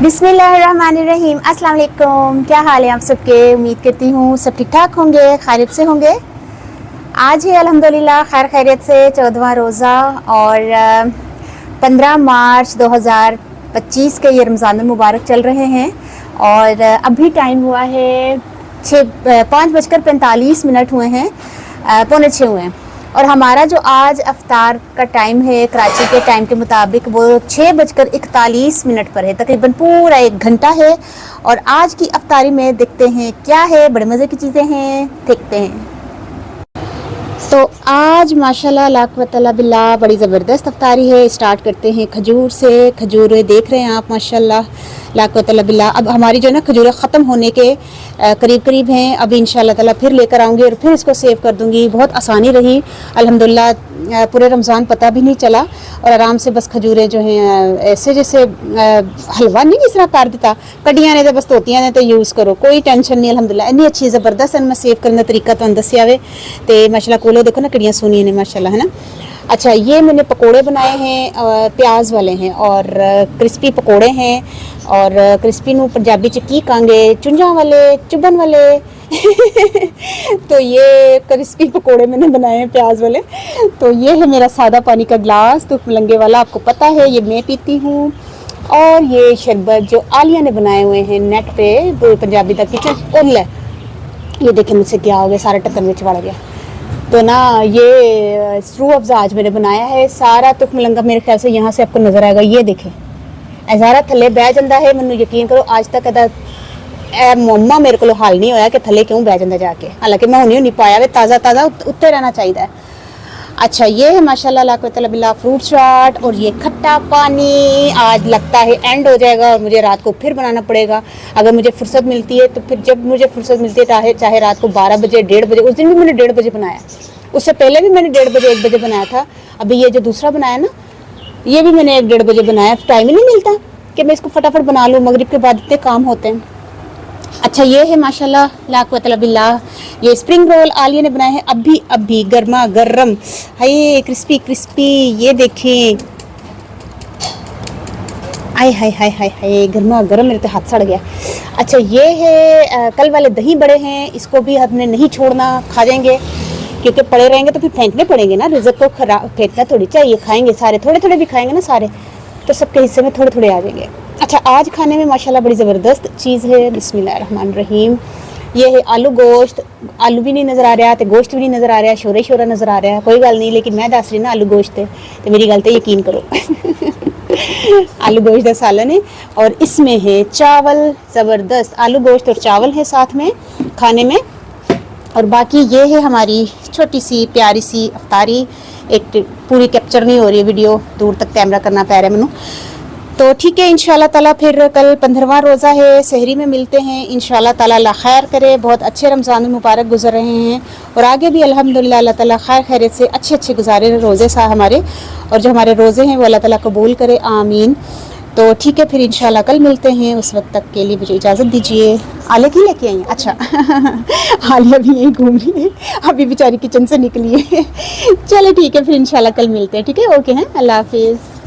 बिस्मिल्लाहिर्रहमानिर्रहीम। अस्सलाम वालेकुम। क्या हाल है आप सबके? उम्मीद करती हूँ सब ठीक ठाक होंगे, खैरियत से होंगे। आज है अल्हम्दुलिल्लाह खैर खैरियत से 14वां रोज़ा और 15 मार्च 2025 के ये रमज़ान मुबारक चल रहे हैं और अभी टाइम हुआ है 5:45 हुए हैं, पौने 6 हुए हैं। और हमारा जो आज अफ्तार का टाइम है कराची के टाइम के मुताबिक वो 6:41 पर है, तकरीबन पूरा 1 घंटा है। और आज की अफ्तारी में देखते हैं क्या है, बड़े मज़े की चीज़ें हैं, देखते हैं। तो आज माशाल्लाह ला कुव्वत इल्ला बिल्लाह बड़ी ज़बरदस्त अफ्तारी है। स्टार्ट करते हैं खजूर से। खजूर देख रहे हैं आप माशाल्लाह ला कुव्वत इल्ला बिल्लाह। अब हमारी जो ना खजूरें ख़त्म होने के करीब करीब हैं। अभी इंशाल्लाह ताला फिर लेकर आऊँगी और फिर इसको सेव कर दूँगी। बहुत आसानी रही अल्हम्दुलिल्लाह, पूरे रमज़ान पता भी नहीं चला और आराम से बस खजूरें जो हैं ऐसे जैसे हलवा नहीं जिस तरह कर दिता, कड़ियाँ ने तो बस धोतियाँ ने तो यूज़ करो, कोई टेंशन नहीं अल्हम्दुलिल्लाह। इन्नी अच्छी ज़बरदस्त मैं सेव करने का तरीका तो दसिया वे तो माशाल्लाह कोलो देखो ना कड़ियाँ सोनिया ने माशाल्लाह, है ना। अच्छा, ये मैंने पकोड़े बनाए हैं, प्याज वाले हैं और क्रिस्पी पकोड़े हैं। और क्रिस्पी नू पंजाबी च की कहांगे, चुंझां वाले, चुभन वाले तो ये क्रिस्पी पकोड़े मैंने बनाए हैं प्याज वाले। तो ये है मेरा सादा पानी का गिलास तुफ मलंगे वाला, आपको पता है ये मैं पीती हूँ। और ये शरबत जो आलिया ने बनाए हुए हैं नेट पे, पंजाबी का किचन उल है। ये देखें मुझसे क्या हो गया, सारा टक्कर में वड़ गया। तो ना ये स्ट्रू अफ़ज़ा आज मैंने बनाया है, सारा तुफ मलंगा मेरे ख्याल से यहाँ से आपको नज़र आएगा। ये देखें सारा थले बह जाता है। मैंने यकीन करो आज तक मम्मा मेरे को हाल नहीं होया कि थले क्यों बह जाता जाके, हालांकि मैं हुनी हुनी पाया वे ताज़ा ताज़ा उत्ते रहना चाहिए। अच्छा, ये है माशाल्लाह ला कुव्वत इल्ला बिल्लाह फ्रूट चाट। और ये खट्टा पानी आज लगता है एंड हो जाएगा और मुझे रात को फिर बनाना पड़ेगा अगर मुझे फुर्सत मिलती है। तो फिर जब मुझे फुर्सत मिलती है चाहे रात को 12 बजे 1:30 बजे, उस दिन भी मैंने 1:30 बजे बनाया, उससे पहले भी मैंने 1:30 बजे 1 बजे बनाया था। अभी ये जो दूसरा बनाया ना, ये भी मैंने 1:30 बजे बनाया। टाइम ही नहीं मिलता कि मैं इसको फटाफट बना लूँ, मगरिब के बाद इतने काम होते हैं। अच्छा, ये है माशाल्लाह ला कुव्वत इल्ला बिल्लाह, ये स्प्रिंग रोल आलिया ने बनाए हैं अभी गर्मा गर्म, हाय क्रिस्पी क्रिस्पी। ये देखें, हाय हाय हाय हाय हाय गर्मा गर्म, मेरे तो हाथ सड़ गया। अच्छा, ये है कल वाले दही बड़े हैं, इसको भी हमने नहीं छोड़ना, खा जाएंगे क्योंकि पड़े रहेंगे तो फिर फेंकने पड़ेंगे ना, रिज़्क़ को खराब फेंकना थोड़ी चाहिए। खाएंगे सारे, थोड़े थोड़े भी खाएंगे ना सारे, तो सबके हिस्से में थोड़े थोड़े आ जाएंगे। अच्छा, आज खाने में माशाल्लाह बड़ी ज़बरदस्त चीज़ है। बिस्मिल्लाहिर्रहमानिर्रहीम। ये है आलू गोश्त। आलू भी नहीं नज़र आ रहा तो गोश्त भी नहीं नज़र आ रहा, शोरे शोरा नज़र आ रहा है, कोई गल नहीं, लेकिन मैं दस रही ना आलू गोश्त है तो मेरी गल तो यकीन करो आलू गोश्त का सालन है। और इसमें है चावल, ज़बरदस्त आलू गोश्त और चावल है साथ में खाने में। और बाकी ये है हमारी छोटी सी प्यारी सी अफ्तारी। एक पूरी कैप्चर नहीं हो रही है वीडियो, दूर तक कैमरा करना पै रहा है मैनू। तो ठीक है, इंशाल्लाह ताला फिर कल 15वां रोज़ा है, सहरी में मिलते हैं इंशाल्लाह ताला। अल्लाह खैर करे, बहुत अच्छे रमज़ान मुबारक गुजर रहे हैं और आगे भी अल्हम्दुलिल्लाह अल्लाह ताला खैर खैरियत से अच्छे अच्छे गुजारे रोज़े सा हमारे, और जो हमारे रोज़े हैं वो अल्लाह ताला कबूल करे, आमीन। तो ठीक है, फिर इंशाल्लाह कल मिलते हैं। उस वक्त तक के लिए मुझे इजाज़त दीजिए। आले की लेके आई हैं? अच्छा आलिया भी यहीं घूम रही है, अभी बेचारी किचन से निकली है। चलो ठीक है, फिर इंशाल्लाह कल मिलते हैं। ठीक है, ओके हैं, अल्लाह हाफिज़।